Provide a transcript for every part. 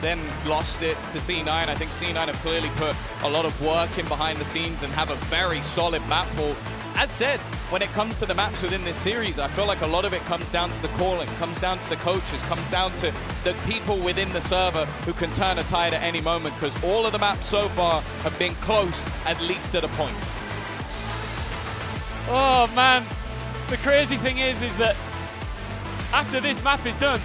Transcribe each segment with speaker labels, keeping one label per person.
Speaker 1: then lost it to C9. I think C9 have clearly put a lot of work in behind the scenes and have a very solid map pool. As said, when it comes to the maps within this series, I feel like a lot of it comes down to the calling, comes down to the coaches, comes down to the people within the server who can turn a tide at any moment, because all of the maps so far have been close, at least at a point.
Speaker 2: Oh man, the crazy thing is that after this map is done,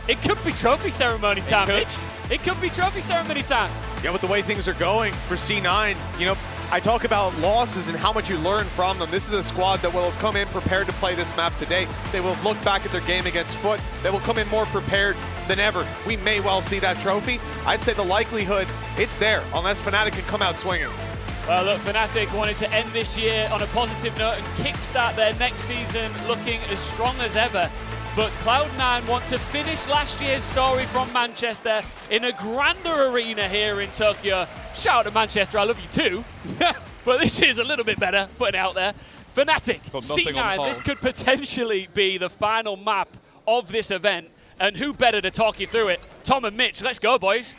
Speaker 2: it could be trophy ceremony time, Mitch. It could be trophy ceremony time.
Speaker 3: Yeah, with the way things are going for C9, you know, I talk about losses and how much you learn from them. This is a squad that will have come in prepared to play this map today. They will have looked back at their game against Foot. They will come in more prepared than ever. We may well see that trophy. I'd say the likelihood, it's there, unless FNATIC can come out swinging.
Speaker 2: Well, look, FNATIC wanted to end this year on a positive note and kickstart their next season looking as strong as ever. But Cloud9 want to finish last year's story from Manchester in a grander arena here in Tokyo. Shout out to Manchester, I love you too. But this is a little bit better, putting it out there. FNATIC, C9, this could potentially be the final map of this event. And who better to talk you through it? Tom and Mitch, let's go, boys.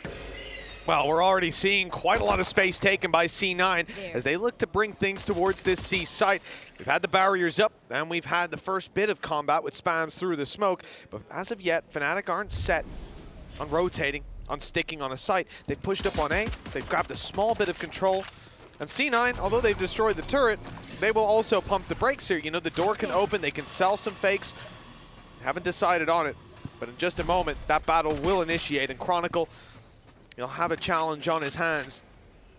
Speaker 3: Well, we're already seeing quite a lot of space taken by C9 as they look to bring things towards this C site. We've had the barriers up, and we've had the first bit of combat with spams through the smoke. But as of yet, FNATIC aren't set on rotating, on sticking on a site. They've pushed up on A, they've grabbed a small bit of control. And C9, although they've destroyed the turret, they will also pump the brakes here. You know, the door can open, they can sell some fakes. Haven't decided on it, but in just a moment, that battle will initiate, and Chronicle, he'll have a challenge on his hands.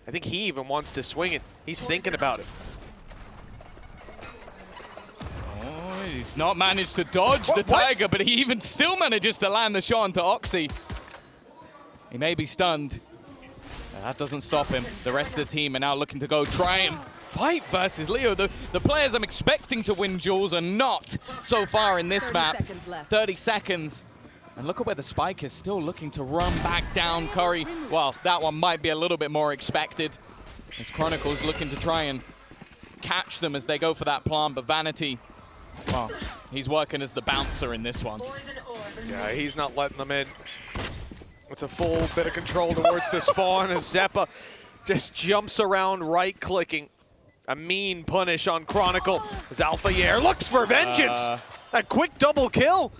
Speaker 3: I think he even wants to swing it. He's thinking about it.
Speaker 1: Oh, he's not managed to dodge the Tiger, but he even still manages to land the shot onto Oxy. He may be stunned. That doesn't stop him. The rest of the team are now looking to go try and fight versus Leo. The players I'm expecting to win duels are not so far in this map. 30 seconds. And look at where the spike is, still looking to run back down Curry. Well, that one might be a little bit more expected, as Chronicle's looking to try and catch them as they go for that plant, but Vanity, well, he's working as the bouncer in this one.
Speaker 3: Yeah, he's not letting them in. It's a full bit of control towards the spawn as Zeppa just jumps around right-clicking. A mean punish on Chronicle as Alpha Yair looks for vengeance. A quick double kill.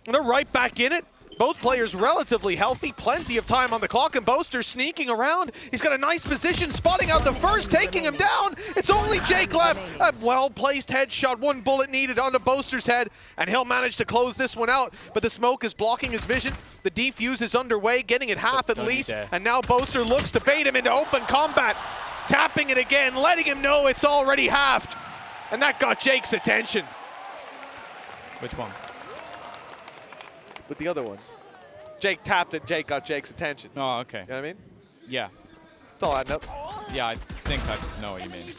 Speaker 3: They're right back in it. Both players relatively healthy, plenty of time on the clock, and Boaster sneaking around. He's got a nice position, spotting out the first, taking him down. It's only Jake left. A well-placed headshot, one bullet needed onto Boaster's head, and he'll manage to close this one out. But the smoke is blocking his vision. The defuse is underway, getting it half at least, and now Boaster looks to bait him into open combat. Tapping it again, letting him know it's already halved. And that got Jake's attention.
Speaker 1: Which one?
Speaker 3: With the other one. Jake tapped it, Jake got Jake's attention.
Speaker 1: Oh, okay.
Speaker 3: You know what I mean?
Speaker 1: Yeah.
Speaker 3: It's all adding up.
Speaker 1: Yeah, I think I know what you mean.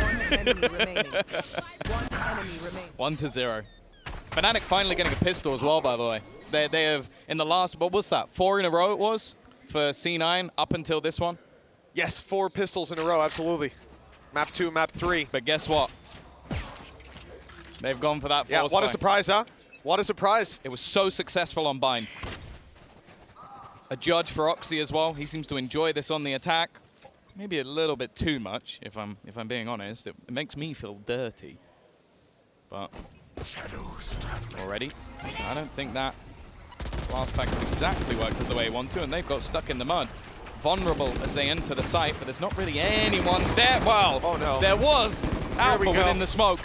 Speaker 4: One enemy remaining.
Speaker 1: 1-0. FNATIC finally getting a pistol as well, by the way. They have, in the last, what was that? 4 in a row it was for C9 up until this one?
Speaker 3: Yes, 4 pistols in a row, absolutely. Map 2, map 3.
Speaker 1: But guess what? They've gone for that
Speaker 3: Yeah,
Speaker 1: force
Speaker 3: what a
Speaker 1: fight.
Speaker 3: surprise, huh? What a surprise.
Speaker 1: It was so successful on Bind. A judge for Oxy as well. He seems to enjoy this on the attack. Maybe a little bit too much, if I'm being honest. It makes me feel dirty. But already, I don't think that last pack exactly worked as the way he wanted to, and they've got stuck in the mud. Vulnerable as they enter the site, but there's not really anyone there. Well,
Speaker 3: oh no.
Speaker 1: There was Alpha within the smoke.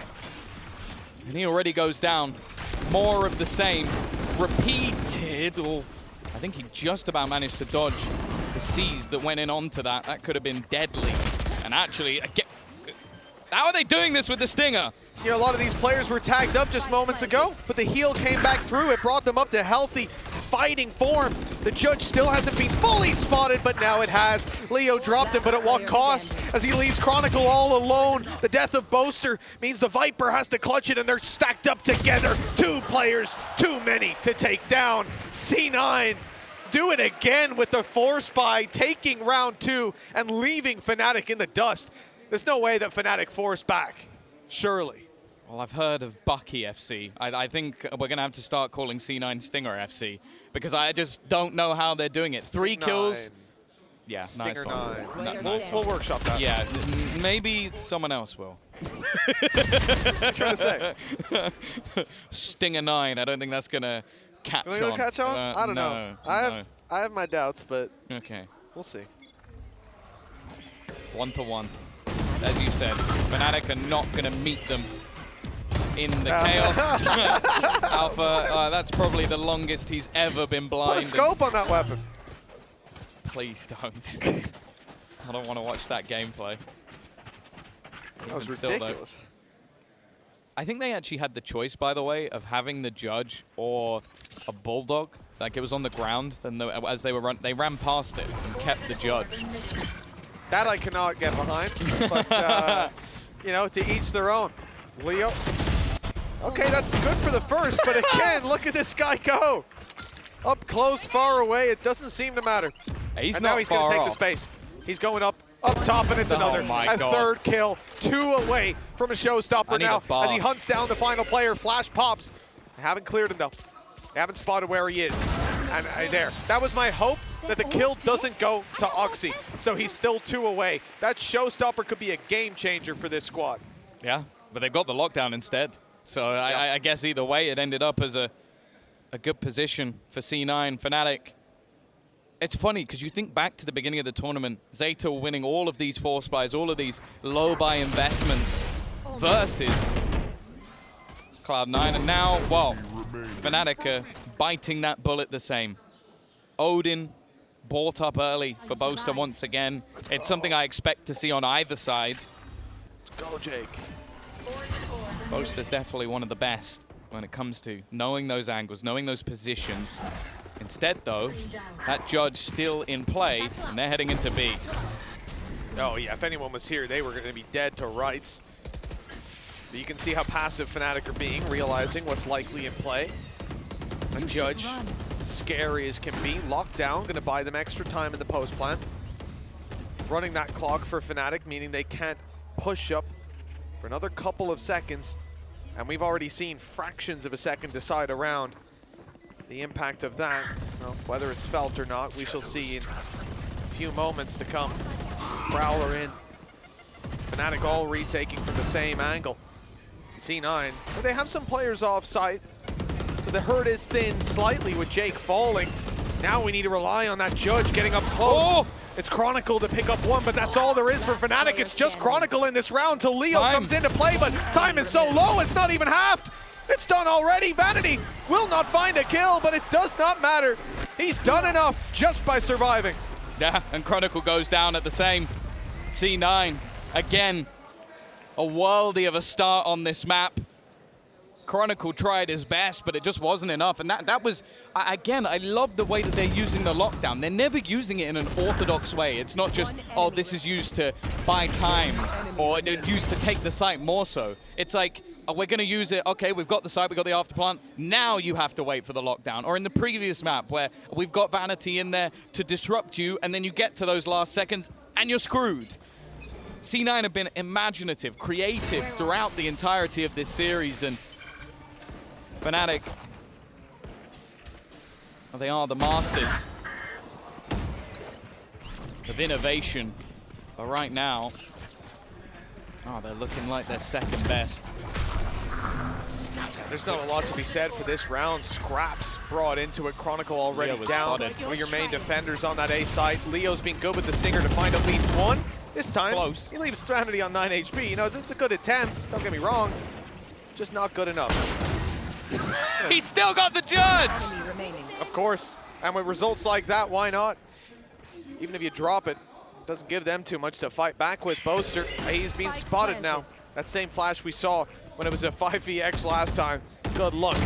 Speaker 1: And he already goes down. More of the same. Repeated, or I think he just about managed to dodge the C's that went in onto that. That could have been deadly. And actually, again, how are they doing this with the Stinger?
Speaker 3: You know, a lot of these players were tagged up just moments ago, but the heal came back through. It brought them up to healthy, fighting form. The judge still hasn't been fully spotted, but now it has. Leo dropped him, but at what cost? As he leaves Chronicle all alone. The death of Boaster means the Viper has to clutch it, and they're stacked up together. 2 players, too many to take down. C9 do it again with the force buy, taking round 2 and leaving FNATIC in the dust. There's no way that FNATIC forced back, surely.
Speaker 1: Well, I've heard of Bucky FC. I think we're going to have to start calling C9 Stinger FC because I just don't know how they're doing it. 3 kills. Yeah,
Speaker 3: Stinger
Speaker 1: nice
Speaker 3: 9.
Speaker 1: one.
Speaker 3: We'll workshop that.
Speaker 1: Yeah, maybe someone else will.
Speaker 3: What you trying to say?
Speaker 1: Stinger 9. I don't think that's going to catch on.
Speaker 3: Will it catch on? I don't know. I have my doubts, but
Speaker 1: okay.
Speaker 3: We'll see.
Speaker 1: 1-to-1. As you said, FNATIC are not going to meet them in the chaos. Alpha, that's probably the longest he's ever been blind.
Speaker 3: Put a scope on that weapon.
Speaker 1: Please don't. I don't want to watch that gameplay.
Speaker 3: That was
Speaker 1: Even
Speaker 3: ridiculous.
Speaker 1: I think they actually had the choice, by the way, of having the judge or a bulldog. Like it was on the ground, then as they were they ran past it and kept the judge.
Speaker 3: That I cannot get behind, but you know, to each their own. Leo. Okay, that's good for the first, but again, look at this guy go. Up close, far away, it doesn't seem to matter.
Speaker 1: He's
Speaker 3: and
Speaker 1: not
Speaker 3: now he's going to take the space. He's going up top, and it's another.
Speaker 1: My God.
Speaker 3: Third kill, 2 away from a showstopper now as he hunts down the final player. Flash pops. They haven't cleared him though. They haven't spotted where he is. And there. That was my hope, that the kill doesn't go to Oxy. So he's still 2 away. That showstopper could be a game changer for this squad.
Speaker 1: Yeah, but they've got the lockdown instead. So I guess either way, it ended up as a good position for C9 FNATIC. It's funny because you think back to the beginning of the tournament, Zeta winning all of these force buys, all of these low buy investments versus Cloud9, and now, well, FNATIC are biting that bullet the same. Odin bought up early for Boaster once again. It's something I expect to see on either side.
Speaker 3: Let's go, Jake.
Speaker 1: Boaster's definitely one of the best when it comes to knowing those angles, knowing those positions. Instead, though, that judge still in play, and they're heading into B.
Speaker 3: Oh, yeah, if anyone was here, they were going to be dead to rights. But you can see how passive FNATIC are being, realizing what's likely in play. A judge, scary as can be, locked down, going to buy them extra time in the post plant. Running that clock for FNATIC, meaning they can't push up for another couple of seconds. And we've already seen fractions of a second decide around. The impact of that, well, whether it's felt or not, we shall see in a few moments to come. Prowler in. FNATIC all retaking from the same angle. C9, but they have some players off site, so the herd is thin slightly with Jake falling. Now we need to rely on that judge getting up close.
Speaker 1: Oh!
Speaker 3: It's Chronicle to pick up one, but that's all there is for FNATIC. It's just Chronicle in this round till Leo comes into play, but time is so low, it's not even halved. It's done already. Vanity will not find a kill, but it does not matter. He's done enough just by surviving.
Speaker 1: Yeah, and Chronicle goes down at the same. C9, again, a worldie of a start on this map. Chronicle tried his best, but it just wasn't enough. And that was, again, I love the way that they're using the lockdown. They're never using it in an orthodox way. It's not just, oh, this is used to buy time, or used to take the site more so. It's like, oh, we're going to use it. Okay, we've got the site, we've got the afterplant. Now you have to wait for the lockdown. Or in the previous map where we've got Vanity in there to disrupt you, and then you get to those last seconds, and you're screwed. C9 have been imaginative, creative throughout the entirety of this series, and FNATIC, well, they are the masters of innovation. But right now, oh, they're looking like they're second best.
Speaker 3: There's not a lot to be said for this round. Scraps brought into it. Chronicle already down. One of your main defenders on that A side. Leo's been good with the Stinger to find at least one. This time,
Speaker 1: Close.
Speaker 3: He leaves Vanity on 9 HP. You know, it's a good attempt. Don't get me wrong. Just not good enough.
Speaker 1: He's still got the judge!
Speaker 4: Enemy remaining.
Speaker 3: Of course. And with results like that, why not? Even if you drop it, doesn't give them too much to fight back with. Boaster, he's being spotted now. That same flash we saw when it was a 5vx last time. Good luck.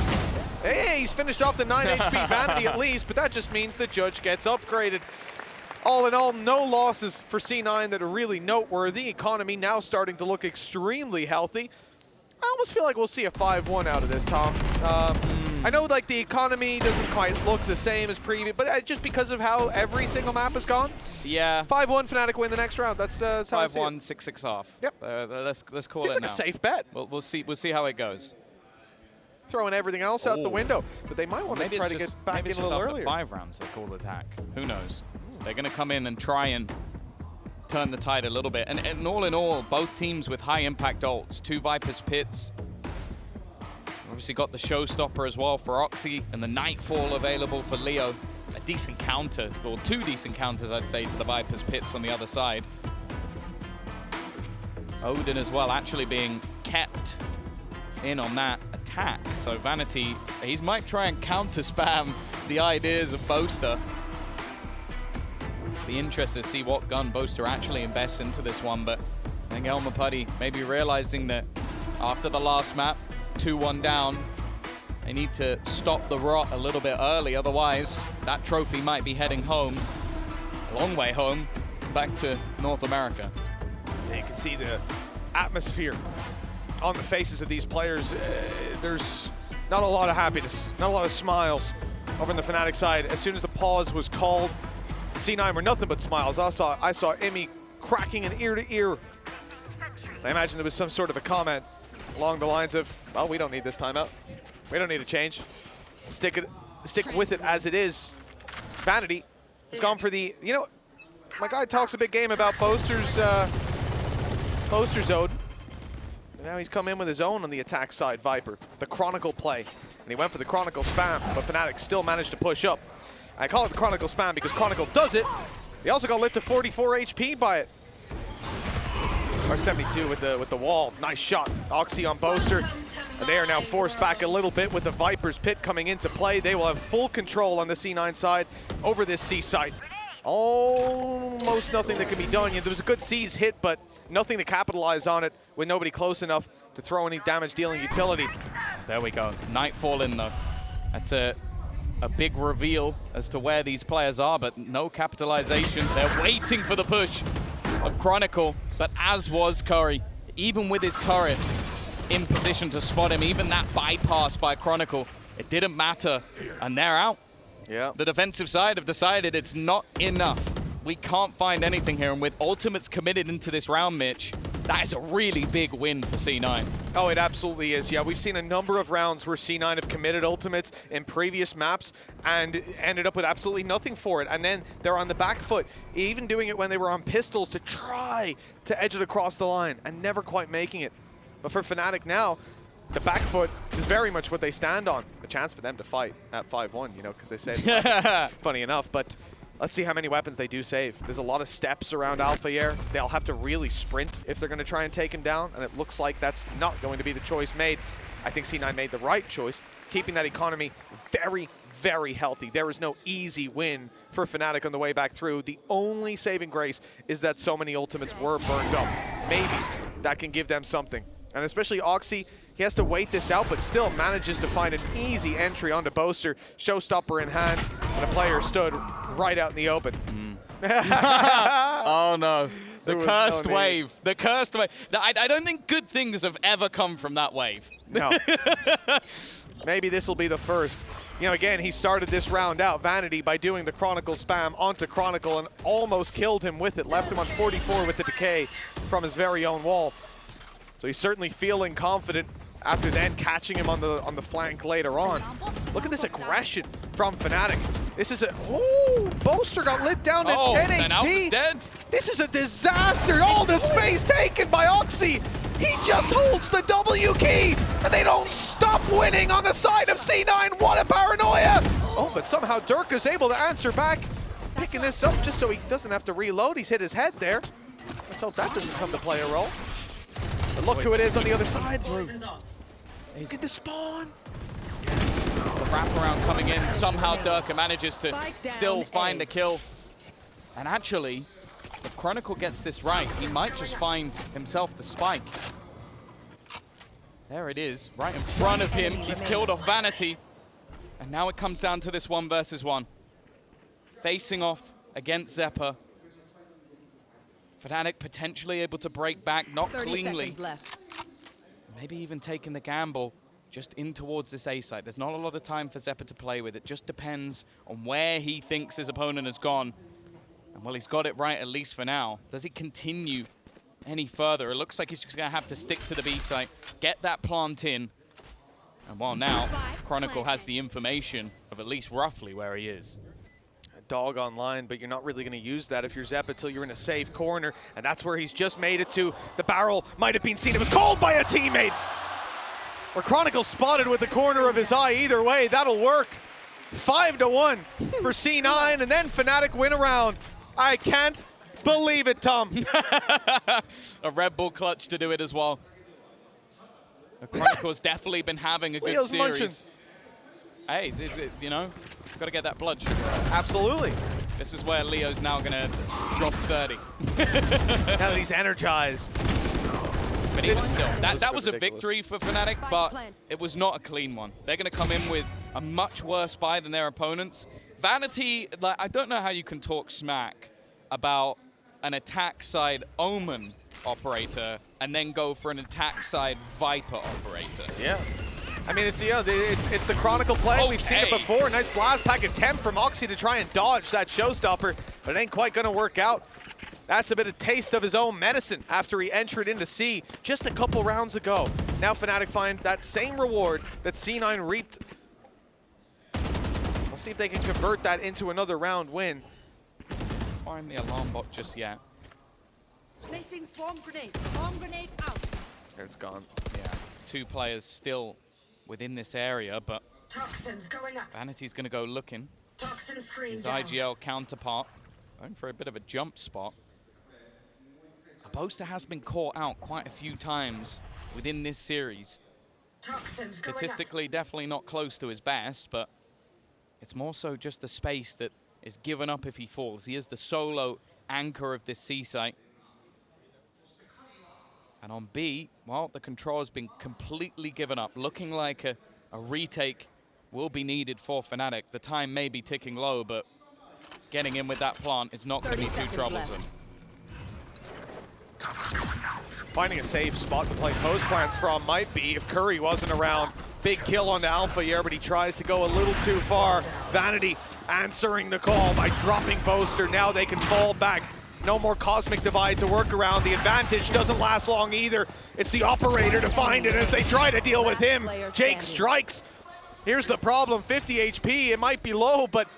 Speaker 3: Hey, he's finished off the 9 HP Vanity at least, but that just means the judge gets upgraded. All in all, no losses for C9 that are really noteworthy. Economy now starting to look extremely healthy. I almost feel like we'll see a 5-1 out of this, Tom. I know like the economy doesn't quite look the same as previous, but just because of how every single map has gone.
Speaker 1: Yeah.
Speaker 3: 5-1 FNATIC win the next round. That's how I see it.
Speaker 1: 5-1, 6-6 off.
Speaker 3: Yep.
Speaker 1: Let's call
Speaker 3: Seems
Speaker 1: it
Speaker 3: like
Speaker 1: now.
Speaker 3: a safe bet.
Speaker 1: We'll see how it goes.
Speaker 3: Throwing everything else out the
Speaker 1: Ooh.
Speaker 3: window, but they might want to
Speaker 1: Maybe
Speaker 3: try
Speaker 1: it's
Speaker 3: to
Speaker 1: just,
Speaker 3: get back
Speaker 1: maybe
Speaker 3: in
Speaker 1: it's
Speaker 3: a
Speaker 1: just
Speaker 3: little
Speaker 1: after
Speaker 3: earlier.
Speaker 1: 5 rounds they call attack. Who knows? They're going to come in and try and turn the tide a little bit. And all in all, both teams with high impact ults. 2 Viper's Pits. Obviously got the showstopper as well for Oxy, and the Nightfall available for Leo. A decent counter, or 2 decent counters I'd say, to the Viper's Pits on the other side. Odin as well actually being kept in on that attack. So Vanity, he might try and counter spam the ideas of Boaster. Be interested to see what gun Boaster actually invests into this one, but I think Elmer Putty maybe realizing that after the last map, 2-1 down, they need to stop the rot a little bit early, otherwise that trophy might be heading home, a long way home, back to North America.
Speaker 3: You can see the atmosphere on the faces of these players. There's not a lot of happiness, not a lot of smiles over on the FNATIC side. As soon as the pause was called, C9 were nothing but smiles. I saw Emmy cracking an ear to ear. I imagine there was some sort of a comment along the lines of, well, we don't need this timeout. We don't need a change. Stick with it as it is. Vanity has gone for the, you know, my guy talks a big game about Boaster's Odin. And now he's come in with his own on the attack side, Viper. The Chronicle play. And he went for the Chronicle spam, but FNATIC still managed to push up. I call it the Chronicle spam because Chronicle does it. He also got lit to 44 HP by it. Or 72 with the wall. Nice shot. Oxy on Boaster. And they are now forced back a little bit with the Viper's Pit coming into play. They will have full control on the C9 side over this C site. Almost nothing that can be done. There was a good C's hit, but nothing to capitalize on it with nobody close enough to throw any damage-dealing utility.
Speaker 1: There we go. Nightfall in though. That's a big reveal as to where these players are, but no capitalization. They're waiting for the push of Chronicle, but as was Curry, even with his turret in position to spot him, even that bypass by Chronicle, it didn't matter, and they're out.
Speaker 3: Yeah.
Speaker 1: The defensive side have decided it's not enough. We can't find anything here, and with ultimates committed into this round, Mitch, that is a really big win for C9.
Speaker 3: Oh, it absolutely is. Yeah, we've seen a number of rounds where C9 have committed ultimates in previous maps and ended up with absolutely nothing for it. And then they're on the back foot, even doing it when they were on pistols to try to edge it across the line and never quite making it. But for FNATIC now, the back foot is very much what they stand on. A chance for them to fight at 5-1, you know, because they said, funny enough, but let's see how many weapons they do save. There's a lot of steps around Alpha Air. They'll have to really sprint if they're going to try and take him down, and it looks like that's not going to be the choice made. I think C9 made the right choice, keeping that economy very, very healthy. There is no easy win for FNATIC on the way back through. The only saving grace is that so many ultimates were burned up. Maybe that can give them something. And especially Oxy, he has to wait this out, but still manages to find an easy entry onto Boaster, showstopper in hand, and a player stood right out in the open.
Speaker 1: Oh no. The
Speaker 3: was
Speaker 1: cursed
Speaker 3: no need.
Speaker 1: wave. The cursed wave. I don't think good things have ever come from that wave.
Speaker 3: No. Maybe this will be the first. You know, again, he started this round out, Vanity, by doing the Chronicle spam onto Chronicle and almost killed him with it. Left him on 44 with the decay from his very own wall. So he's certainly feeling confident after then catching him on the flank later on. Look at this aggression from FNATIC. This is a, oh, Boaster got lit down to 10
Speaker 1: and
Speaker 3: HP.
Speaker 1: Alpha's dead.
Speaker 3: This is a disaster. All the space taken by Oxy. He just holds the W key, and they don't stop winning on the side of C9. What a paranoia. Oh, but somehow Dirk is able to answer back, picking this up just so he doesn't have to reload. He's hit his head there. Let's hope that doesn't come to play a role. But look who it is on the other side. Look at the spawn.
Speaker 1: The wraparound coming in. Somehow Durka manages to still find a kill. And actually, if Chronicle gets this right, he might just find himself the spike. There it is, right in front of him. He's killed off Vanity. And now it comes down to this 1 versus 1. Facing off against Zeppa. FNATIC potentially able to break back, not
Speaker 4: 30
Speaker 1: cleanly.
Speaker 4: seconds left.
Speaker 1: Maybe even taking the gamble just in towards this A site. There's not a lot of time for Zeppa to play with. It just depends on where he thinks his opponent has gone. And well, he's got it right, at least for now. Does he continue any further? It looks like he's just going to have to stick to the B site, get that plant in. And while now, Chronicle has the information of at least roughly where he is.
Speaker 3: A dog online, but you're not really going to use that if you're Zeppa until you're in a safe corner. And that's where he's just made it to. The barrel might have been seen. It was called by a teammate. Or Chronicle spotted with the corner of his eye. Either way, that'll work. 5-1 for C9, and then FNATIC win a round. I can't believe it, Tom.
Speaker 1: A Red Bull clutch to do it as well. The Chronicle's definitely been having a good
Speaker 3: Wheels
Speaker 1: series.
Speaker 3: munching.
Speaker 1: Hey, you know, got to get that bludge.
Speaker 3: Absolutely.
Speaker 1: This is where Leo's now going to drop 30.
Speaker 3: Now that he's energized.
Speaker 1: But even still, that was a
Speaker 3: ridiculous.
Speaker 1: victory for FNATIC, but it was not a clean one. They're going to come in with a much worse buy than their opponents. Vanity, like, I don't know how you can talk smack about an attack side Omen operator and then go for an attack side Viper operator.
Speaker 3: Yeah. I mean, it's the Chronicle play.
Speaker 1: Okay.
Speaker 3: We've seen it before. Nice blast pack attempt from Oxy to try and dodge that showstopper, but it ain't quite going to work out. That's a bit of taste of his own medicine after he entered into C just a couple rounds ago. Now FNATIC find that same reward that C9 reaped. We'll see if they can convert that into another round win.
Speaker 1: Find the alarm bot just yet.
Speaker 5: Placing swarm grenade. Swarm grenade out.
Speaker 3: There it's gone.
Speaker 1: Yeah, 2 players still within this area, but
Speaker 5: Toxins going up.
Speaker 1: Vanity's going to go looking.
Speaker 5: Toxin screen
Speaker 1: His
Speaker 5: down.
Speaker 1: IGL counterpart going for a bit of a jump spot. Boaster has been caught out quite a few times within this series.
Speaker 5: Toxins going up.
Speaker 1: Statistically, definitely not close to his best, but it's more so just the space that is given up if he falls. He is the solo anchor of this C site. And on B, well, the control has been completely given up. Looking like a retake will be needed for FNATIC. The time may be ticking low, but getting in with that plant is not going to be too troublesome.
Speaker 3: Finding a safe spot to play post plants from might be if Curry wasn't around. Big kill on the Alpha here, but he tries to go a little too far. Vanity answering the call by dropping Boaster. Now they can fall back. No more Cosmic Divide to work around. The advantage doesn't last long either. It's the operator to find it as they try to deal with him. Jake strikes. Here's the problem, 50 HP. It might be low, but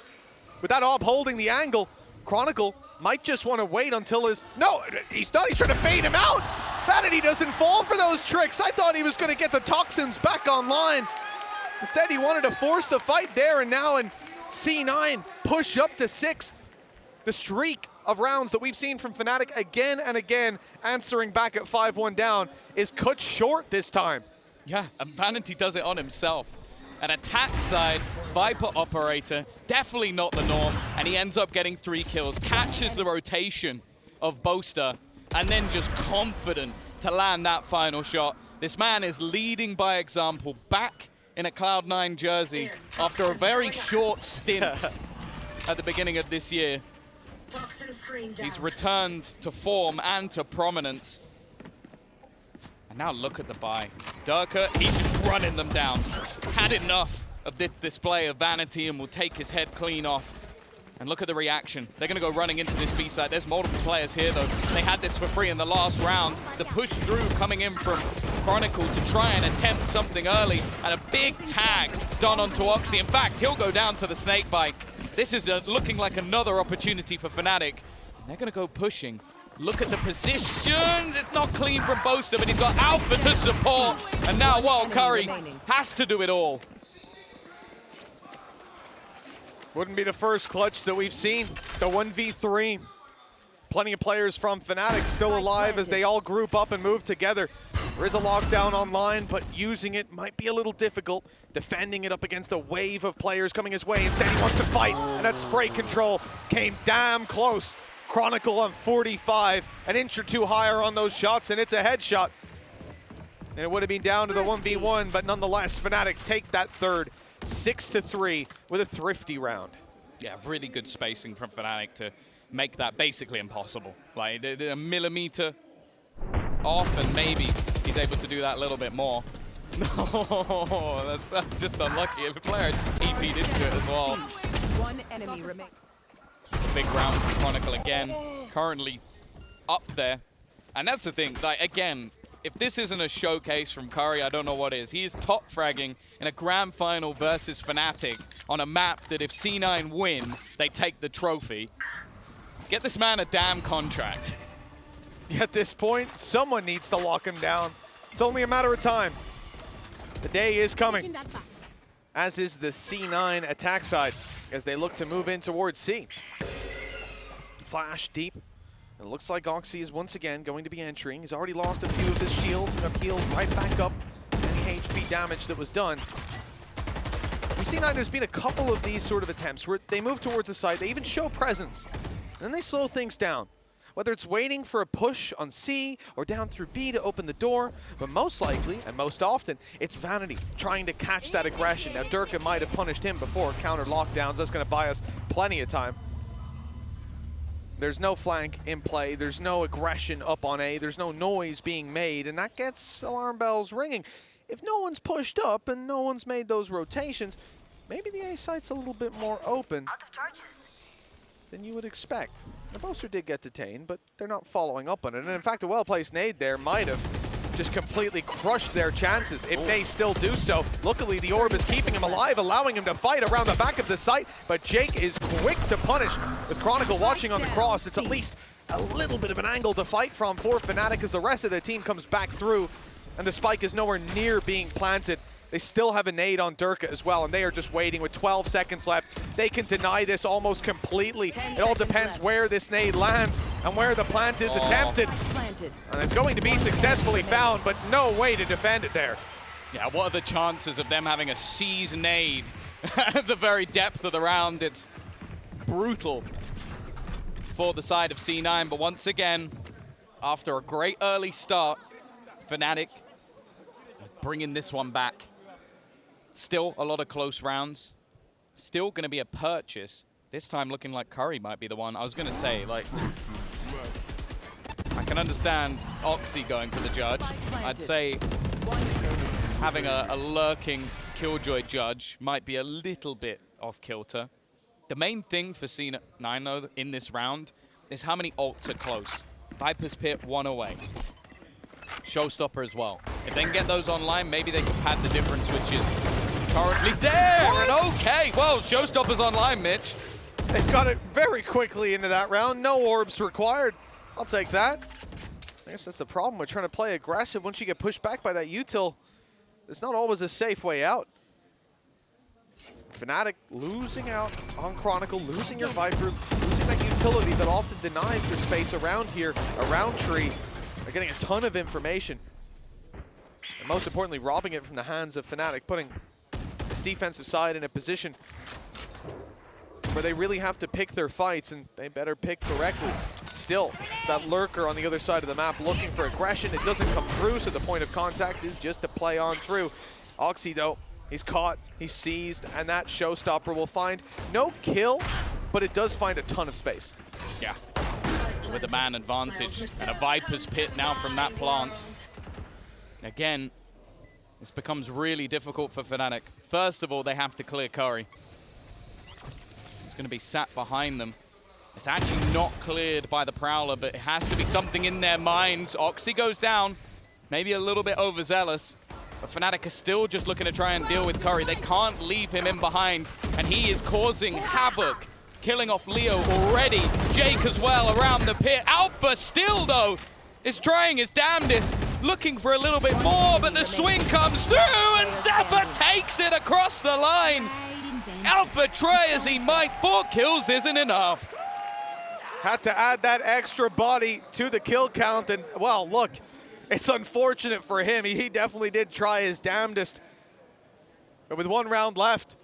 Speaker 3: with that op holding the angle, Chronicle might just want to wait until his... No, he's not. He's trying to bait him out. Vanity doesn't fall for those tricks. I thought he was going to get the Toxins back online. Instead, he wanted to force the fight there, and now in C9, push up to 6. The streak of rounds that we've seen from FNATIC again and again, answering back at 5-1 down, is cut short this time.
Speaker 1: Yeah, and Vanity does it on himself. An attack side Viper operator, definitely not the norm, and he ends up getting 3 kills, catches the rotation of Boaster, and then just confident to land that final shot. This man is leading by example, back in a Cloud9 jersey after a very short stint at the beginning of this year.
Speaker 5: Toxin screen down.
Speaker 1: He's returned to form and to prominence. And now look at the buy. Durka, he's just running them down. Had enough of this display of Vanity and will take his head clean off. And look at the reaction. They're going to go running into this B side. There's multiple players here, though. They had this for free in the last round. The push through coming in from Chronicle to try and attempt something early. And a big tag done onto Oxy. In fact, he'll go down to the snake bite. This is looking like another opportunity for FNATIC. They're going to go pushing. Look at the positions. It's not clean from Boaster, but he's got Alpha to support. And now, well, Curry has to do it all.
Speaker 3: Wouldn't be the first clutch that we've seen. The 1v3. Plenty of players from FNATIC still alive as they all group up and move together. There is a lockdown online, but using it might be a little difficult. Defending it up against a wave of players coming his way. Instead, he wants to fight, and that spray control came damn close. Chronicle on 45, an inch or two higher on those shots, and it's a headshot. And it would have been down to the 1v1, but nonetheless, FNATIC take that third, 6-3 with a thrifty round.
Speaker 1: Yeah, really good spacing from FNATIC to make that basically impossible. Like, a millimeter off, and maybe he's able to do that a little bit more. No, that's just unlucky. If a player just TP'd into it as well.
Speaker 4: One enemy remaining.
Speaker 1: It's a big round for Chronicle again. Currently up there. And that's the thing, like, again, if this isn't a showcase from Curry, I don't know what is. He is top fragging in a grand final versus FNATIC on a map that if C9 win, they take the trophy. Get this man a damn contract.
Speaker 3: At this point, someone needs to lock him down. It's only a matter of time. The day is coming, as is the C9 attack side, as they look to move in towards C. Flash deep. It looks like Oxy is once again going to be entering. He's already lost a few of his shields and have healed right back up any HP damage that was done. We see now there's been a couple of these sort of attempts where they move towards the site, they even show presence, and then they slow things down. Whether it's waiting for a push on C or down through B to open the door, but most likely, and most often, it's Vanity trying to catch that aggression. Now, Durka might have punished him before, counter lockdowns. That's going to buy us plenty of time. There's no flank in play. There's no aggression up on A. There's no noise being made, and that gets alarm bells ringing. If no one's pushed up and no one's made those rotations, maybe the A site's a little bit more open than you would expect. The Boaster did get detained, but they're not following up on it. And in fact, a well-placed nade there might have just completely crushed their chances if they still do so. Luckily, the orb is keeping him alive, allowing him to fight around the back of the site, but Jake is quick to punish. With Chronicle watching on the cross, it's at least a little bit of an angle to fight from for FNATIC as the rest of the team comes back through, and the spike is nowhere near being planted. They still have a nade on Durka as well, and they are just waiting with 12 seconds left. They can deny this almost completely. It all depends where this nade lands and where the plant is attempted. And it's going to be successfully found, but no way to defend it there.
Speaker 1: Yeah, what are the chances of them having a seize nade at the very depth of the round? It's brutal for the side of C9, but once again, after a great early start, FNATIC bringing this one back. Still a lot of close rounds. Still going to be a purchase. This time looking like Curry might be the one. I was going to say, like, I can understand Oxy going for the judge. I'd say having a lurking Killjoy judge might be a little bit off kilter. The main thing for C9, though, in this round is how many ults are close. Viper's Pit, one away. Showstopper as well. If they can get those online, maybe they can pad the difference, which is currently there. And okay, well, Showstopper's online, Mitch.
Speaker 3: They've got it very quickly into that round. No orbs required. I'll take that. I guess that's the problem with trying to play aggressive. Once you get pushed back by that util, it's not always a safe way out. FNATIC losing out on Chronicle, losing your Viper, losing that utility that often denies the space around here, around Tree. They're getting a ton of information. And most importantly, robbing it from the hands of FNATIC, putting this defensive side in a position where they really have to pick their fights, and they better pick correctly. Still, that lurker on the other side of the map looking for aggression. It doesn't come through, so the point of contact is just to play on through. Oxy, though, he's caught, he's seized, and that Showstopper will find no kill, but it does find a ton of space.
Speaker 1: Yeah, with a man advantage and a Viper's Pit now from that plant. Again, this becomes really difficult for FNATIC. First of all, they have to clear Curry. He's going to be sat behind them. It's actually not cleared by the Prowler, but it has to be something in their minds. Oxy goes down, maybe a little bit overzealous, but FNATIC are still just looking to try and deal with Curry. They can't leave him in behind, and he is causing havoc, killing off Leo already. Jake as well around the pit. Alpha still, though, is trying his damnedest, looking for a little bit more, but the swing comes through, and Zappa takes it across the line. Alpha try as he might, 4 kills isn't enough.
Speaker 3: Had to add that extra body to the kill count, and, well, look, it's unfortunate for him. He definitely did try his damnedest. But with 1 round left,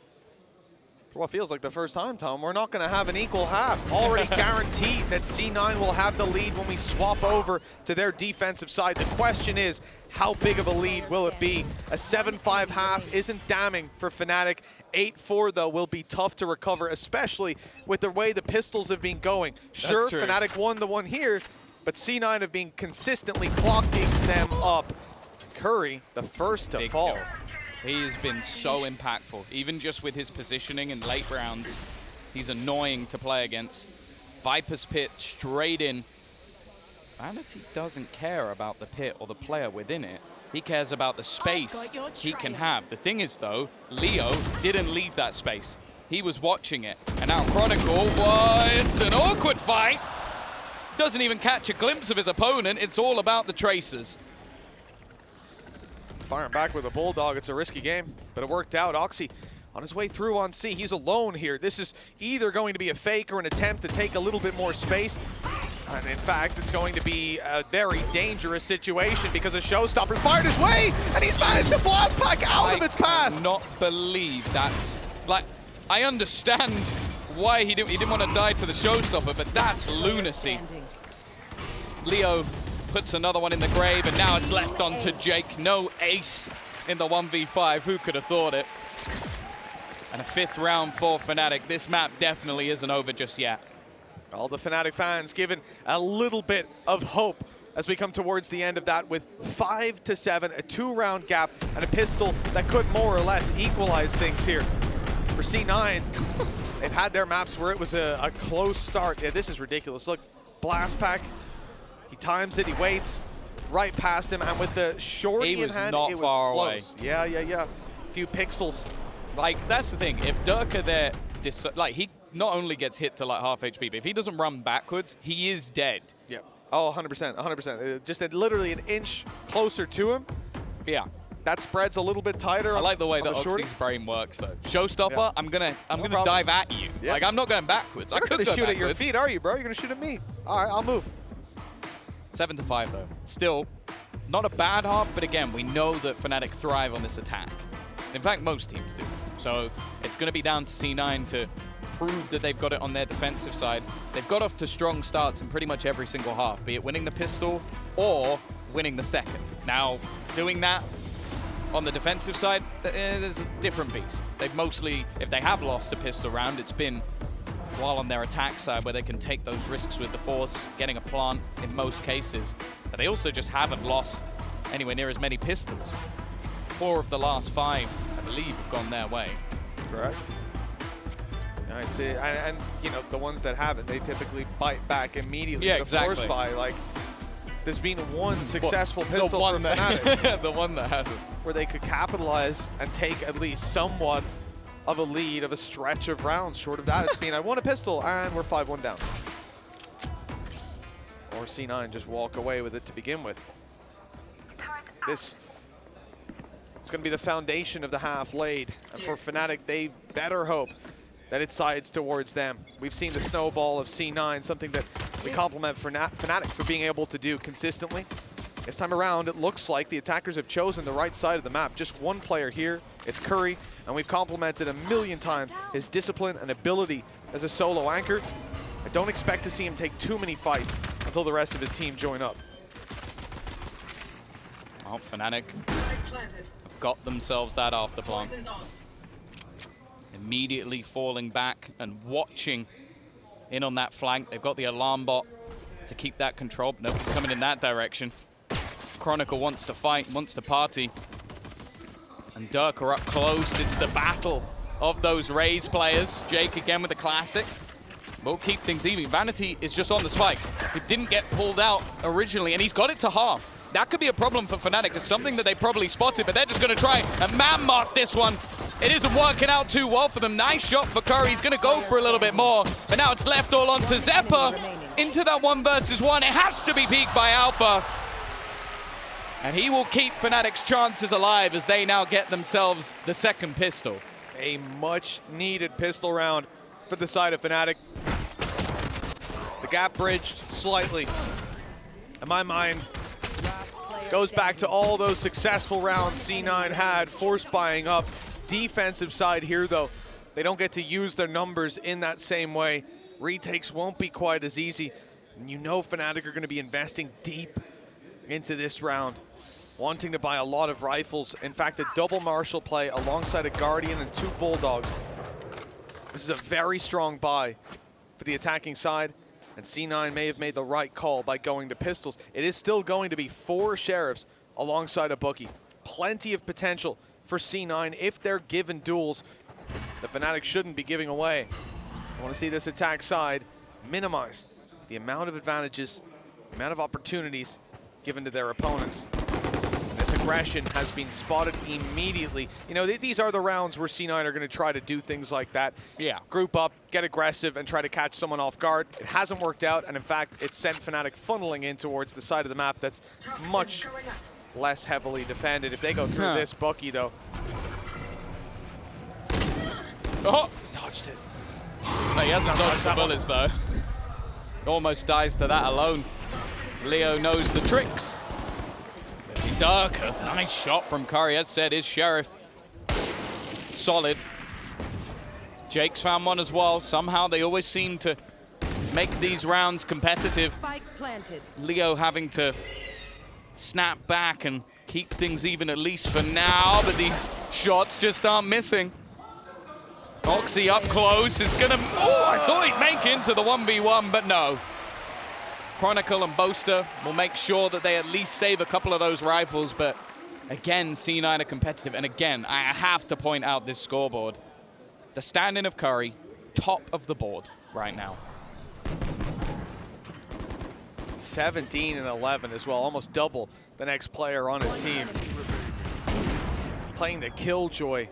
Speaker 3: for what feels like the first time, Tom, we're not going to have an equal half. Already guaranteed that C9 will have the lead when we swap over to their defensive side. The question is, how big of a lead will it be? A 7-5 half isn't damning for FNATIC. 8-4, though, will be tough to recover, especially with the way the pistols have been going. Sure, FNATIC won the one here, but C9 have been consistently clocking them up. Curry, the first to
Speaker 1: Big
Speaker 3: fall.
Speaker 1: kill. He has been so impactful, even just with his positioning in late rounds. He's annoying to play against. Viper's Pit straight in. Vanity doesn't care about the pit or the player within it. He cares about the space he can have. The thing is, though, Leo didn't leave that space. He was watching it. And now Chronicle, it's an awkward fight. Doesn't even catch a glimpse of his opponent. It's all about the tracers.
Speaker 3: Firing back with a Bulldog, it's a risky game, but it worked out. Oxy on his way through on C. He's alone here. This is either going to be a fake or an attempt to take a little bit more space. And in fact, it's going to be a very dangerous situation because a Showstopper's fired his way, and he's managed to blast back out of its path.
Speaker 1: I cannot believe that. Like, I understand why he didn't want to die to the Showstopper, but that's lunacy. Leo puts another one in the grave, and now it's left on to Jake. No ace in the 1v5. Who could have thought it? And a 5th round for FNATIC. This map definitely isn't over just yet.
Speaker 3: All the FNATIC fans given a little bit of hope as we come towards the end of that with 5-7, a 2-round gap, and a pistol that could more or less equalize things here. For C9, they've had their maps where it was a close start. Yeah, this is ridiculous. Look, blast pack. He times it, he waits, right past him, and with the shorty in hand, it was
Speaker 1: far
Speaker 3: close.
Speaker 1: away.
Speaker 3: Yeah. A few pixels.
Speaker 1: Like, that's the thing. If Durka there, like, he not only gets hit to like half HP, but if he doesn't run backwards, he is dead.
Speaker 3: Yeah. Oh, 100%. Just literally an inch closer to him.
Speaker 1: Yeah.
Speaker 3: That spreads a little bit tighter.
Speaker 1: I like the way that
Speaker 3: shorty.
Speaker 1: Oxy's brain works, though. Showstopper,
Speaker 3: Yeah.
Speaker 1: I'm gonna
Speaker 3: problem.
Speaker 1: dive at you.
Speaker 3: Yeah.
Speaker 1: Like, I'm not going backwards.
Speaker 3: You're
Speaker 1: I
Speaker 3: not
Speaker 1: could
Speaker 3: gonna
Speaker 1: go
Speaker 3: shoot
Speaker 1: backwards.
Speaker 3: at your feet, are you, bro? You're gonna shoot at me. All right, I'll move.
Speaker 1: 7-5 though. Still, not a bad half, but again, we know that FNATIC thrive on this attack. In fact, most teams do. So it's going to be down to C9 to prove that they've got it on their defensive side. They've got off to strong starts in pretty much every single half, be it winning the pistol or winning the second. Now, doing that on the defensive side, there's a different beast. They've mostly, if they have lost a pistol round, it's been while on their attack side where they can take those risks with the force, getting a plant in most cases. But they also just haven't lost anywhere near as many pistols. 4 of the last 5, I believe, have gone their way.
Speaker 3: Correct. I'd say, and you know, the ones that haven't, they typically bite back immediately.
Speaker 1: Yeah,
Speaker 3: the
Speaker 1: exactly.
Speaker 3: force buy, like, there's been one successful
Speaker 1: The
Speaker 3: pistol
Speaker 1: one
Speaker 3: for
Speaker 1: that-
Speaker 3: FNATIC
Speaker 1: the one that hasn't.
Speaker 3: where they could capitalize and take at least somewhat of a lead of a stretch of rounds. Short of that, it's been, I won a pistol, and we're 5-1 down. Or C9 just walk away with it to begin with. This is going to be the foundation of the half laid. And for FNATIC, they better hope that it sides towards them. We've seen the snowball of C9, something that we compliment FNATIC for being able to do consistently. This time around, it looks like the attackers have chosen the right side of the map. Just one player here, it's Curry, and we've complimented a million times his discipline and ability as a solo anchor. I don't expect to see him take too many fights until the rest of his team join up.
Speaker 1: Oh, FNATIC have got themselves that after plant. Immediately falling back and watching in on that flank. They've got the alarm bot to keep that control. Nobody's coming in that direction. Chronicle wants to fight, wants to party. And Dirk are up close. It's the battle of those Raze players. Jake again with the classic. We'll keep things even. Vanity is just on the spike. He didn't get pulled out originally, and he's got it to half. That could be a problem for FNATIC. It's something that they probably spotted, but they're just going to try and man-mark this one. It isn't working out too well for them. Nice shot for Curry. He's going to go for a little bit more, but now it's left all on to Zeppa. Into that 1 versus 1. It has to be peaked by Alpha. And he will keep FNATIC's chances alive as they now get themselves the second pistol.
Speaker 3: A much-needed pistol round for the side of FNATIC. The gap bridged slightly. In my mind, goes back to all those successful rounds C9 had, force buying up. Defensive side here, though, they don't get to use their numbers in that same way. Retakes won't be quite as easy. And you know FNATIC are going to be investing deep into this round, wanting to buy a lot of rifles. In fact, a double Marshall play alongside a Guardian and 2 Bulldogs. This is a very strong buy for the attacking side, and C9 may have made the right call by going to pistols. It is still going to be 4 Sheriffs alongside a Bookie. Plenty of potential for C9 if they're given duels that FNATIC shouldn't be giving away. I want to see this attack side minimize the amount of advantages, the amount of opportunities given to their opponents. And this aggression has been spotted immediately. You know, these are the rounds where C9 are going to try to do things like that.
Speaker 1: Yeah.
Speaker 3: Group up, get aggressive, and try to catch someone off guard. It hasn't worked out, and in fact, it sent FNATIC funneling in towards the side of the map that's much less heavily defended. If they go through this Bucky, though.
Speaker 1: Oh!
Speaker 3: He's dodged it.
Speaker 1: No, he hasn't dodged the bullets, though. Almost dies to that alone. Leo knows the tricks. Darker. Nice shot from Curry. As said, is Sheriff. Solid. Jake's found one as well. Somehow they always seem to make these rounds competitive.
Speaker 4: Spike planted.
Speaker 1: Leo having to snap back and keep things even at least for now, but these shots just aren't missing. Oxy up close is gonna, oh, I thought he'd make into the 1v1, but no. Chronicle and Boaster will make sure that they at least save a couple of those rifles, but again, C9 are competitive, and again, I have to point out this scoreboard. The standing of Curry, top of the board right now.
Speaker 3: 17 and 11 as well, almost double the next player on his team. Playing the killjoy,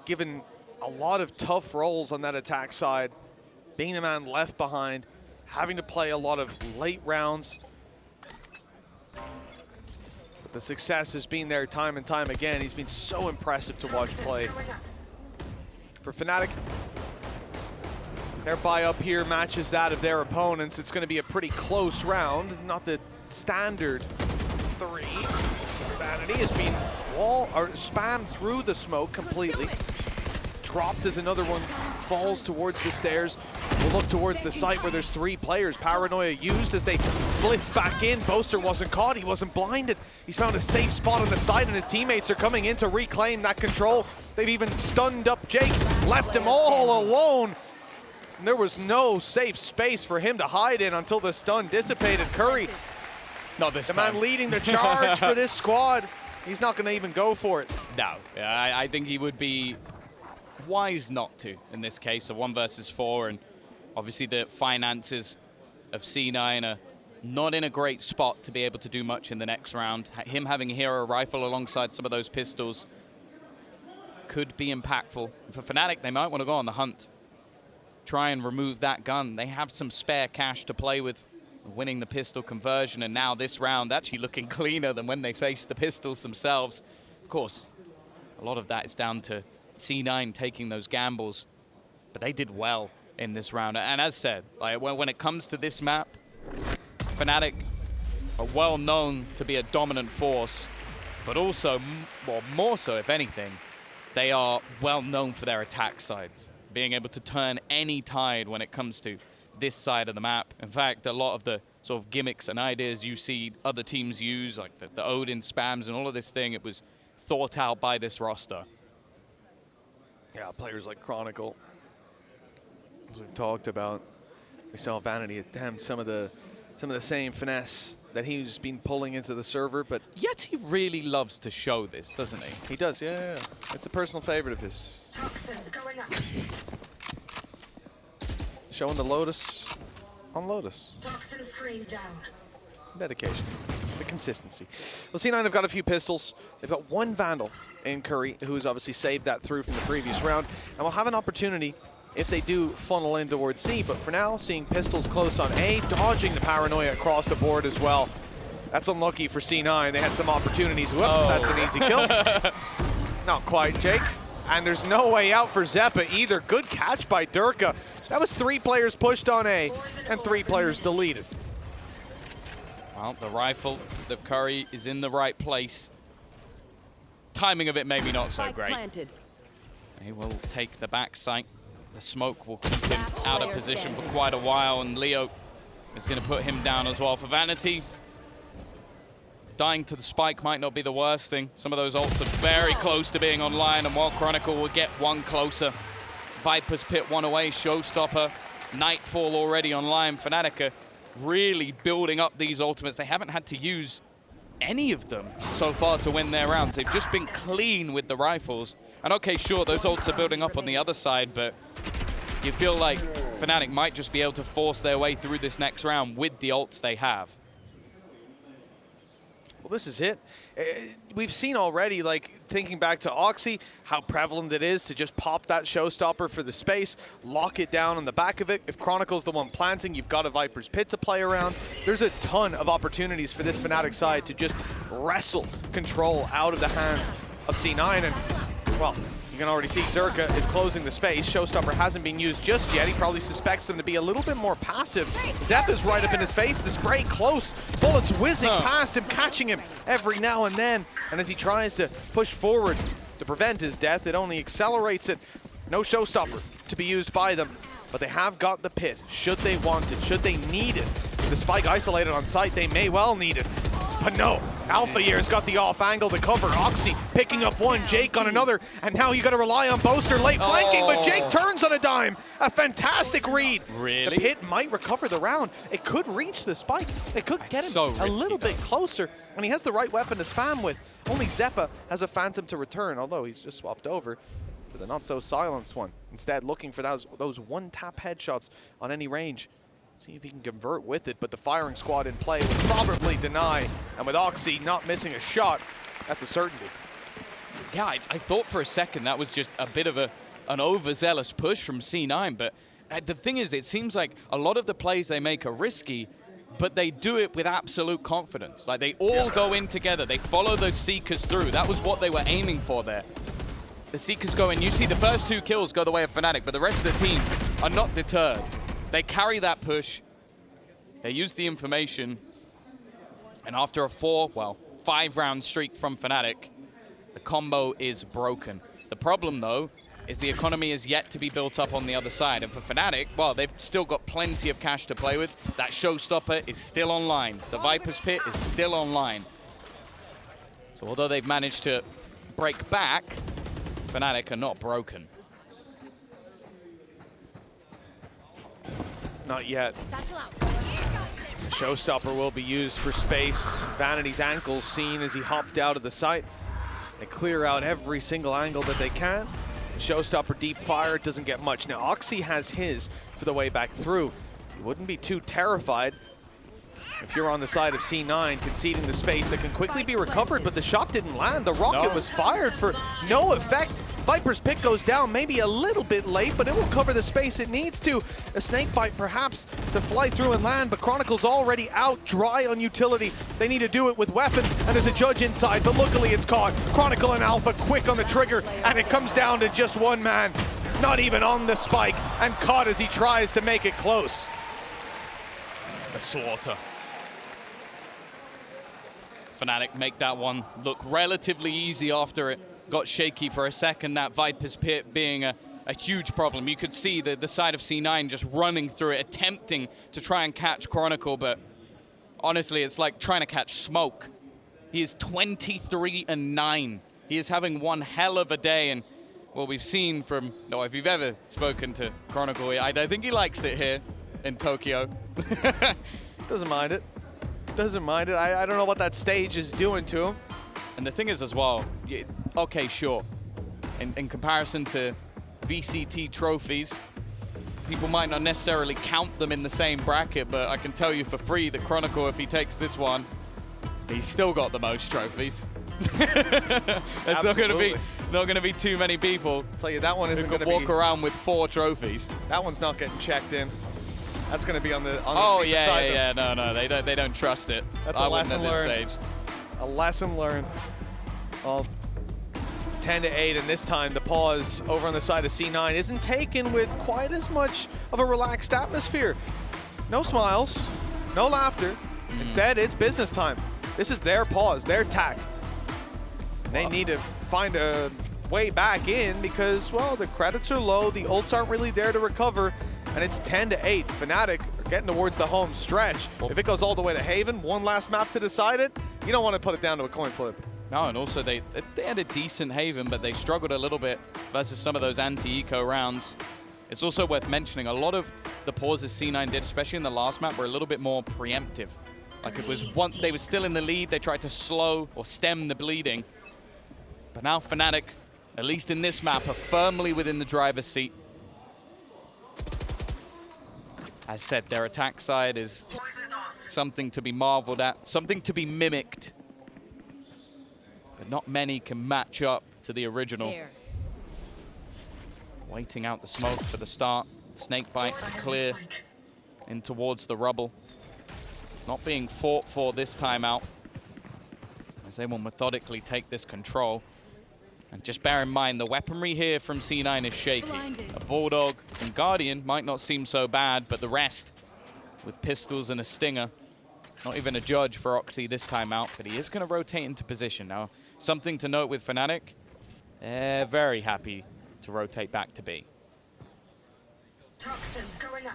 Speaker 3: given a lot of tough roles on that attack side, being the man left behind, having to play a lot of late rounds. But the success has been there time and time again. He's been so impressive to watch play. For FNATIC, their buy up here matches that of their opponents. It's going to be a pretty close round, not the standard 3. Vanity has been spammed through the smoke completely. Dropped as another one falls towards the stairs. We'll look towards the site where there's 3 players. Paranoia used as they blitz back in. Boaster wasn't caught, he wasn't blinded. He's found a safe spot on the side and his teammates are coming in to reclaim that control. They've even stunned up Jake, left him all alone. And there was no safe space for him to hide in until the stun dissipated. Curry,
Speaker 1: Not this
Speaker 3: the
Speaker 1: time.
Speaker 3: man leading the charge for this squad. He's not gonna even go for it.
Speaker 1: No, I think he would be wise not to in this case, a 1 versus 4, and obviously the finances of C9 are not in a great spot to be able to do much in the next round. Him having a hero rifle alongside some of those pistols could be impactful. For FNATIC, they might want to go on the hunt, try and remove that gun. They have some spare cash to play with, winning the pistol conversion, and now this round actually looking cleaner than when they faced the pistols themselves. Of course, a lot of that is down to C9 taking those gambles, but they did well in this round. And as said, like when it comes to this map, FNATIC are well known to be a dominant force, but also, well, more so if anything, they are well known for their attack sides, being able to turn any tide when it comes to this side of the map. In fact, a lot of the sort of gimmicks and ideas you see other teams use, like the Odin spams and all of this thing, it was thought out by this roster.
Speaker 3: Yeah, players like Chronicle, as we've talked about. We saw Vanity attempt some of the same finesse that he's been pulling into the server, but
Speaker 1: Yet he really loves to show this, doesn't he?
Speaker 3: he does, yeah. It's a personal favorite of his.
Speaker 5: Toxins going up.
Speaker 3: Showing the Lotus on Lotus.
Speaker 5: Toxin screen down.
Speaker 3: Dedication, the consistency. Well, C9 have got a few pistols. They've got 1 Vandal in Curry, who's obviously saved that through from the previous round, and will have an opportunity if they do funnel in towards C. But for now, seeing pistols close on A, dodging the Paranoia across the board as well. That's unlucky for C9. They had some opportunities. Whoops, that's an easy kill. Not quite, Jake. And there's no way out for Zeppa either. Good catch by Durka. That was 3 players pushed on A and 3 players deleted.
Speaker 1: Well, the rifle of Curry is in the right place. Timing of it maybe not so
Speaker 4: Spike
Speaker 1: great.
Speaker 4: planted.
Speaker 1: He will take the back sight. The smoke will keep him out of position for quite a while, and Leo is going to put him down as well. For Vanity, dying to the spike might not be the worst thing. Some of those ults are very close to being online, and while Chronicle will get 1 closer, Viper's Pit 1 away, Showstopper, Nightfall already online. FNATIC are really building up these ultimates. They haven't had to use any of them so far to win their rounds. They've just been clean with the rifles. And okay, sure, those ults are building up on the other side, but you feel like FNATIC might just be able to force their way through this next round with the ults they have.
Speaker 3: Well, this is it. We've seen already, like, thinking back to Oxy, how prevalent it is to just pop that showstopper for the space, lock it down on the back of it. If Chronicle's the one planting, you've got a Viper's Pit to play around. There's a ton of opportunities for this FNATIC side to just wrestle control out of the hands of C9. And, well, you can already see Durka is closing the space. Showstopper hasn't been used just yet. He probably suspects them to be a little bit more passive. Zeppa's right up in his face. The spray close. Bullets whizzing past him, catching him every now and then. And as he tries to push forward to prevent his death, it only accelerates it. No showstopper to be used by them. But they have got the pit. Should they want it? Should they need it? With the spike isolated on site, they may well need it. But no, Alpha Year's got the off angle to cover. Oxy picking up one, Jake on another, and now you got to rely on Boaster late flanking, but Jake turns on a dime. A fantastic read.
Speaker 1: Really?
Speaker 3: The pit might recover the round. It could reach the spike. It could get him a little bit closer, and he has the right weapon to spam with. Only Zeppa has a Phantom to return, although he's just swapped over to the not-so-silenced one. Instead, looking for those one-tap headshots on any range. See if he can convert with it, but the firing squad in play will probably deny. And with Oxy not missing a shot, that's a certainty.
Speaker 1: Yeah, I thought for a second that was just a bit of an overzealous push from C9, but the thing is, it seems like a lot of the plays they make are risky, but they do it with absolute confidence. Like, they all go in together. They follow those Seekers through. That was what they were aiming for there. The Seekers go in. You see the first 2 kills go the way of FNATIC, but the rest of the team are not deterred. They carry that push, they use the information, and after a 5-round streak from FNATIC, the combo is broken. The problem, though, is the economy is yet to be built up on the other side, and for FNATIC, well, they've still got plenty of cash to play with. That showstopper is still online. The Viper's Pit is still online. So although they've managed to break back, FNATIC are not broken.
Speaker 3: Not yet. The showstopper will be used for space. Vanity's ankles seen as he hopped out of the site. They clear out every single angle that they can. The showstopper deep fire doesn't get much. Now, Oxy has his for the way back through. You wouldn't be too terrified if you're on the side of C9 conceding the space that can quickly be recovered, but the shot didn't land. The rocket was fired for no effect. Viper's Pick goes down maybe a little bit late, but it will cover the space it needs to. A snake bite perhaps to fly through and land, but Chronicle's already out dry on utility. They need to do it with weapons, and there's a judge inside, but luckily it's caught. Chronicle and Alpha quick on the trigger, and it comes down to just one man, not even on the spike, and caught as he tries to make it close.
Speaker 1: A slaughter. FNATIC make that one look relatively easy after it got shaky for a second. That Viper's Pit being a huge problem. You could see the side of C9 just running through it, attempting to try and catch Chronicle, but honestly, it's like trying to catch smoke. He is 23-9. He is having one hell of a day, and well, we've seen from, no, if you've ever spoken to Chronicle, I think he likes it here in Tokyo.
Speaker 3: Doesn't mind it. Doesn't mind it. I don't know what that stage is doing to him.
Speaker 1: And the thing is as well, okay, sure. In comparison to VCT trophies, people might not necessarily count them in the same bracket, but I can tell you for free that Chronicle, if he takes this one, he's still got the most trophies. There's not going to be too many people.
Speaker 3: I'll tell you, that one isn't going to
Speaker 1: walk around with 4 trophies.
Speaker 3: That one's not getting checked in. That's going to be on the
Speaker 1: oh
Speaker 3: steeper side.
Speaker 1: yeah. No, they don't trust it.
Speaker 3: That's a lesson learned. A lesson learned. Well, 10-8, and this time the pause over on the side of C9 isn't taken with quite as much of a relaxed atmosphere. No smiles, no laughter. Instead, it's business time. This is their pause, their tack. They need to find a way back in because, well, the credits are low, the ults aren't really there to recover, and it's 10-8. FNATIC are getting towards the home stretch. If it goes all the way to Haven, one last map to decide it, you don't want to put it down to a coin flip.
Speaker 1: No, and also they had a decent Haven, but they struggled a little bit versus some of those anti-eco rounds. It's also worth mentioning, a lot of the pauses C9 did, especially in the last map, were a little bit more preemptive. Like it was once they were still in the lead, they tried to slow or stem the bleeding. But now FNATIC, at least in this map, are firmly within the driver's seat. As said, their attack side is something to be marveled at, something to be mimicked. But not many can match up to the original.
Speaker 5: There.
Speaker 1: Waiting out the smoke for the start. Snakebite clear in towards the rubble. Not being fought for this time out, as they will methodically take this control. And just bear in mind, the weaponry here from C9 is shaky.
Speaker 5: Blinded.
Speaker 1: A Bulldog and Guardian might not seem so bad, but the rest, with pistols and a Stinger, not even a judge for Oxy this time out, but he is going to rotate into position. Now, something to note with FNATIC, they're very happy to rotate back to B.
Speaker 6: Toxins going up.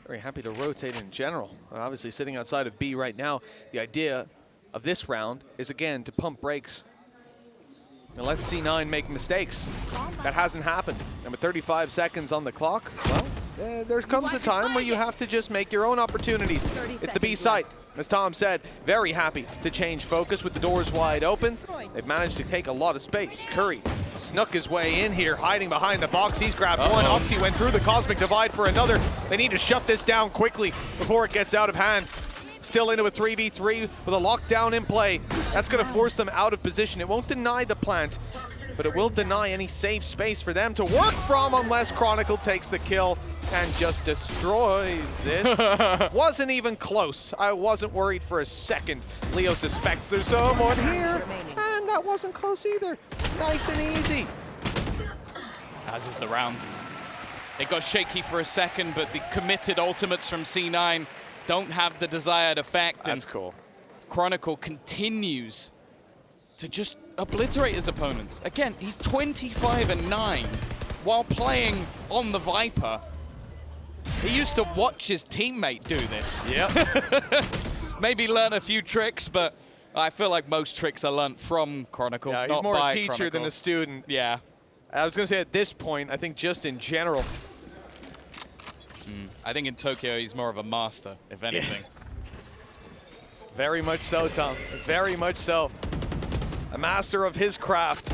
Speaker 3: Very happy to rotate in general. Obviously sitting outside of B right now, the idea of this round is again to pump brakes and let C9 make mistakes. That hasn't happened. And with 35 seconds on the clock, well, there comes a time where you have to just make your own opportunities. It's the B site. As Tom said, very happy to change focus with the doors wide open. They've managed to take a lot of space. Curry snuck his way in here, hiding behind the box. He's grabbed one. Oxy went through the Cosmic Divide for another. They need to shut this down quickly before it gets out of hand. Still into a 3v3 with a lockdown in play. That's going to force them out of position. It won't deny the plant, but it will deny any safe space for them to work from unless Chronicle takes the kill and just destroys it. Wasn't even close. I wasn't worried for a second. Leo suspects there's someone here, and that wasn't close either. Nice and easy.
Speaker 1: As is the round. It got shaky for a second, but the committed ultimates from C9 don't have the desired effect.
Speaker 3: That's cool.
Speaker 1: Chronicle continues to just obliterate his opponents. Again, he's 25-9 while playing on the Viper. He used to watch his teammate do this.
Speaker 3: Yep.
Speaker 1: Maybe learn a few tricks, but I feel like most tricks are learned from Chronicle,
Speaker 3: Yeah, he's
Speaker 1: not
Speaker 3: more
Speaker 1: by
Speaker 3: a teacher
Speaker 1: Chronicle.
Speaker 3: than a student.
Speaker 1: Yeah.
Speaker 3: I was going to say at this point, I think just in general.
Speaker 1: I think in Tokyo, he's more of a master, if anything.
Speaker 3: Very much so, Tom. Very much so. A master of his craft.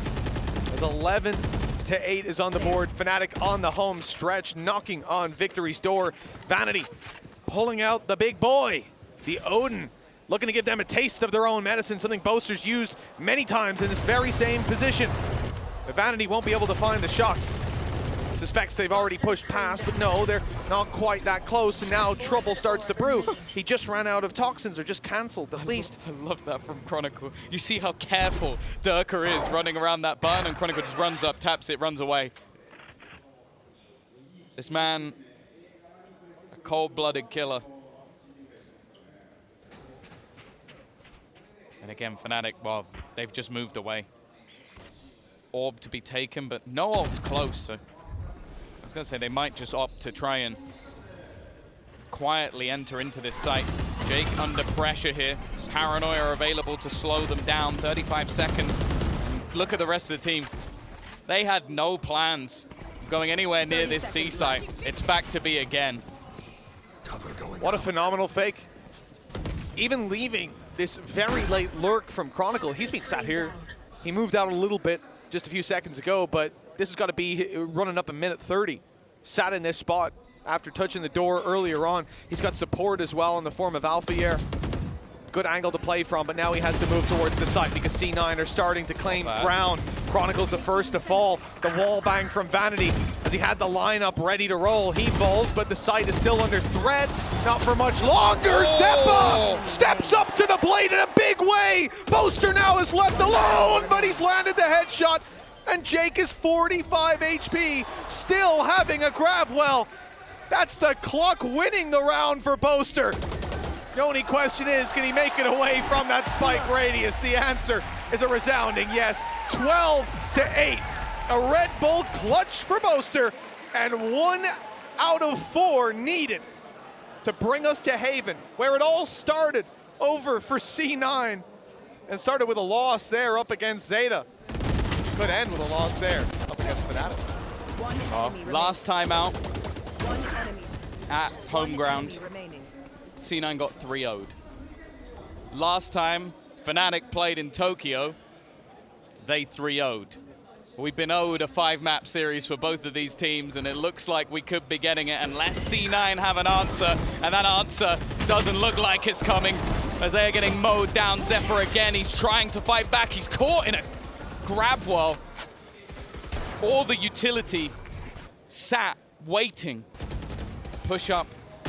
Speaker 3: As 11-8 is on the board. FNATIC on the home stretch, knocking on victory's door. Vanity pulling out the big boy, the Odin, looking to give them a taste of their own medicine, something Boaster's used many times in this very same position. But Vanity won't be able to find the shots. Suspects they've already pushed past, but no, they're not quite that close, and now trouble starts to brew. He just ran out of toxins, or just cancelled at least.
Speaker 1: I love that from Chronicle. You see how careful Durka is running around that barn, and Chronicle just runs up, taps it, runs away. This man, a cold-blooded killer. And again, FNATIC, well, they've just moved away. Orb to be taken, but no ult's close, so I was going to say they might just opt to try and quietly enter into this site. Jake under pressure here. Paranoia available to slow them down. 35 seconds. Look at the rest of the team. They had no plans going anywhere near this C site. It's back to B again.
Speaker 3: What a phenomenal fake. Even leaving this very late lurk from Chronicle. He's been sat here. He moved out a little bit just a few seconds ago, but this has got to be running up a minute 30. Sat in this spot after touching the door earlier on. He's got support as well in the form of Alphayer. Good angle to play from, but now he has to move towards the site because C9 are starting to claim ground. Chronicle's the first to fall. The wall bang from Vanity as he had the lineup ready to roll. He falls, but the site is still under threat. Not for much longer. Zeppa steps up to the plate in a big way. Boaster now is left alone, but he's landed the headshot. And Jake is 45 HP, still having a grab well. That's the clock winning the round for Boaster. The only question is, can he make it away from that spike radius? The answer is a resounding yes. 12-8. A Red Bull clutch for Boaster, and 1 out of 4 needed to bring us to Haven, where it all started over for C9 and started with a loss there up against Zeta. Could end with a loss there up against FNATIC.
Speaker 4: One enemy remaining.
Speaker 1: Last time out
Speaker 4: One enemy.
Speaker 1: at home ground.
Speaker 4: Enemy remaining.
Speaker 1: C9 got 3-0'd. Last time FNATIC played in Tokyo, they 3-0'd. We've been owed a 5-map series for both of these teams, and it looks like we could be getting it unless C9 have an answer, and that answer doesn't look like it's coming as they're getting mowed down. Zephyr again, he's trying to fight back. He's caught in a grab wall. All the utility sat waiting. Push up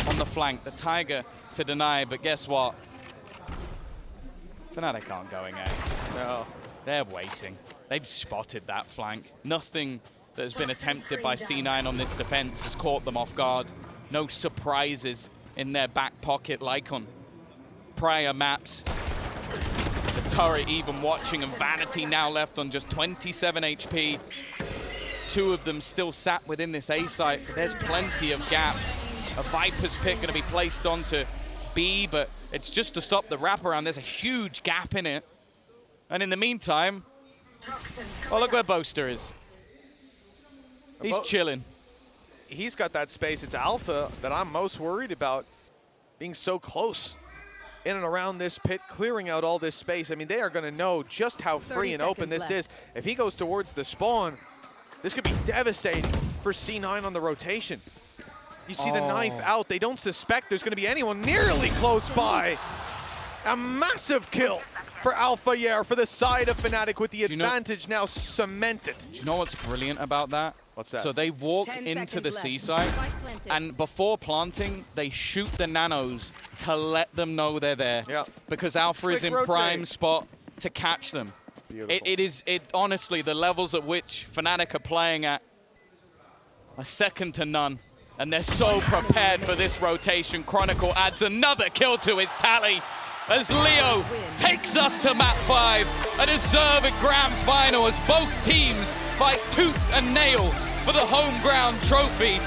Speaker 1: on the flank, the Tiger to deny, but guess what? FNATIC aren't going A. No, they're waiting. They've spotted that flank. Nothing that has been attempted by C9 on this defense has caught them off guard. No surprises in their back pocket like on prior maps. The turret even watching, and Vanity now left on just 27 HP. 2 of them still sat within this A site, but there's plenty of gaps. A Viper's pick going to be placed onto B, but it's just to stop the wraparound. There's a huge gap in it. And in the meantime, oh, look where Boaster is. He's chilling.
Speaker 3: He's got that space. It's Alpha that I'm most worried about, being so close in and around this pit, clearing out all this space. I mean, they are going to know just how free and open this is. If he goes towards the spawn, this could be devastating for C9 on the rotation. You see the knife out. They don't suspect there's going to be anyone nearly close by. A massive kill for Alpha Yair for the side of FNATIC with the advantage now cemented.
Speaker 1: Do you know what's brilliant about that?
Speaker 3: What's that?
Speaker 1: So they walk into the C site, and before planting, they shoot the nanos to let them know they're there.
Speaker 3: Yeah.
Speaker 1: Because Alpha is in prime spot to catch them. It honestly, the levels at which FNATIC are playing at are second to none. And they're so prepared for this rotation. Chronicle adds another kill to his tally as Leo takes us to map 5, a deserved grand final as both teams fight tooth and nail for the home ground trophy.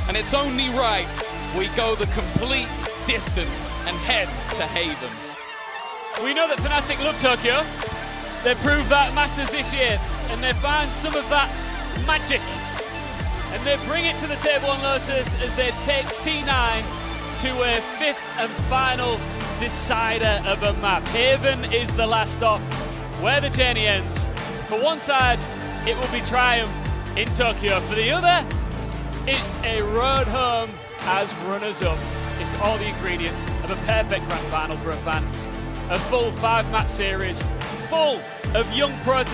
Speaker 1: And it's only right we go the complete distance and head to Haven.
Speaker 2: We know that FNATIC love Tokyo. They proved that Masters this year, and they find some of that magic. And they bring it to the table on Lotus as they take C9 to a 5th and final decider of a map. Haven is the last stop where the journey ends. For one side, it will be triumph in Tokyo. For the other, it's a road home as runners-up. It's got all the ingredients of a perfect grand final for a fan. A full 5-map series, full of young pro